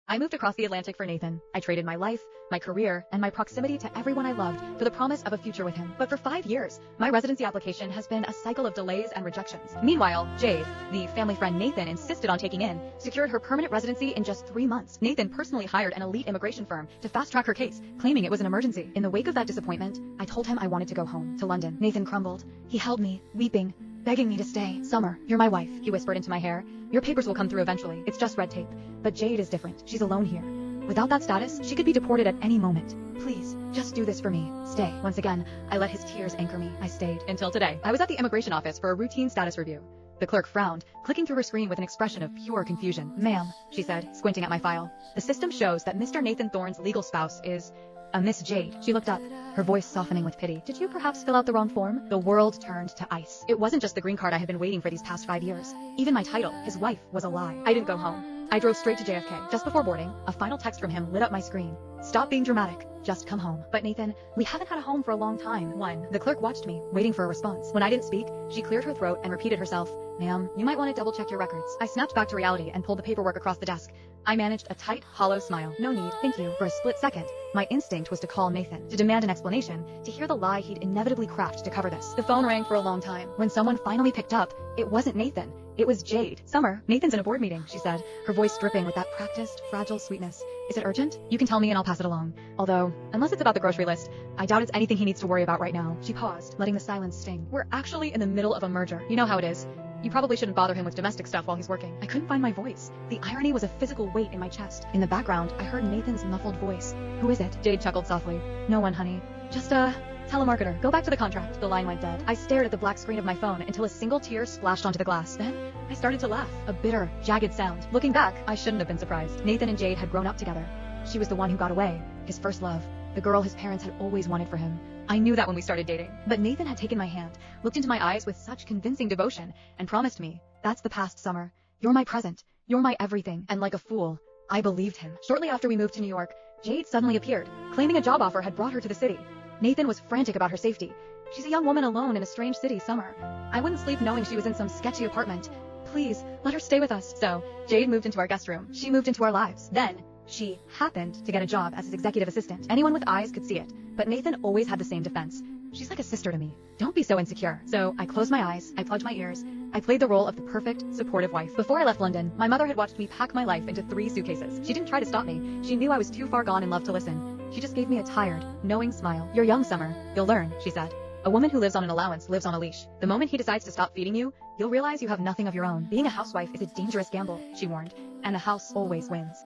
I moved across the Atlantic for Nathan. I traded my life, my career, and my proximity to everyone I loved for the promise of a future with him. But for 5 years, my residency application has been a cycle of delays and rejections. Meanwhile, Jade, the family friend Nathan insisted on taking in, secured her permanent residency in just 3 months. Nathan personally hired an elite immigration firm to fast-track her case, claiming it was an emergency. In the wake of that disappointment, I told him I wanted to go home, to London. Nathan crumbled. He held me, weeping, begging me to stay. "Summer, you're my wife," he whispered into my hair. "Your papers will come through eventually. It's just red tape. But Jade is different. She's alone here. Without that status, she could be deported at any moment. Please, just do this for me. Stay." Once again, I let his tears anchor me. I stayed. Until today. I was at the immigration office for a routine status review. The clerk frowned, clicking through her screen with an expression of pure confusion. "Ma'am," she said, squinting at my file. "The system shows that Mr. Nathan Thorne's legal spouse is a Miss Jade." She looked up, her voice softening with pity. "Did you perhaps fill out the wrong form?" The world turned to ice. It wasn't just the green card I had been waiting for these past 5 years. Even my title, his wife, was a lie. I didn't go home. I drove straight to JFK. Just before boarding, a final text from him lit up my screen. "Stop being dramatic. Just come home." "But Nathan, we haven't had a home for a long time." The clerk watched me, waiting for a response. When I didn't speak, she cleared her throat and repeated herself. "Ma'am, you might want to double-check your records." I snapped back to reality and pulled the paperwork across the desk. I managed a tight, hollow smile. "No need, thank you." For a split second, my instinct was to call Nathan, to demand an explanation, to hear the lie he'd inevitably crafted to cover this. The phone rang for a long time. When someone finally picked up, it wasn't Nathan. It was Jade. "Summer, Nathan's in a board meeting," she said, her voice dripping with that practiced, fragile sweetness. "Is it urgent? You can tell me and I'll pass it along. Although, unless it's about the grocery list, I doubt it's anything he needs to worry about right now." She paused, letting the silence sting. "We're actually in the middle of a merger. You know how it is. You probably shouldn't bother him with domestic stuff while he's working." I couldn't find my voice. The irony was a physical weight in my chest. In the background, I heard Nathan's muffled voice. "Who is it?" Jade chuckled softly. "No one, honey. Just a telemarketer. Go back to the contract." The line went dead. I stared at the black screen of my phone until a single tear splashed onto the glass. Then, I started to laugh. A bitter, jagged sound. Looking back, I shouldn't have been surprised. Nathan and Jade had grown up together. She was the one who got away. His first love. The girl his parents had always wanted for him. I knew that when we started dating. But Nathan had taken my hand, looked into my eyes with such convincing devotion, and promised me, "That's the past, Summer. You're my present. You're my everything." And like a fool, I believed him. Shortly after we moved to New York, Jade suddenly appeared, claiming a job offer had brought her to the city. Nathan was frantic about her safety. "She's a young woman alone in a strange city, Summer. I wouldn't sleep knowing she was in some sketchy apartment. Please, let her stay with us." So, Jade moved into our guest room. She moved into our lives. Then, she happened to get a job as his executive assistant. Anyone with eyes could see it. But Nathan always had the same defense. "She's like a sister to me. Don't be so insecure." So I closed my eyes, I plugged my ears, I played the role of the perfect, supportive wife. Before I left London, my mother had watched me pack my life into 3 suitcases. She didn't try to stop me. She knew I was too far gone in love to listen. She just gave me a tired, knowing smile. "You're young, Summer. You'll learn," she said. "A woman who lives on an allowance lives on a leash. The moment he decides to stop feeding you, you'll realize you have nothing of your own. Being a housewife is a dangerous gamble," she warned. "And the house always wins."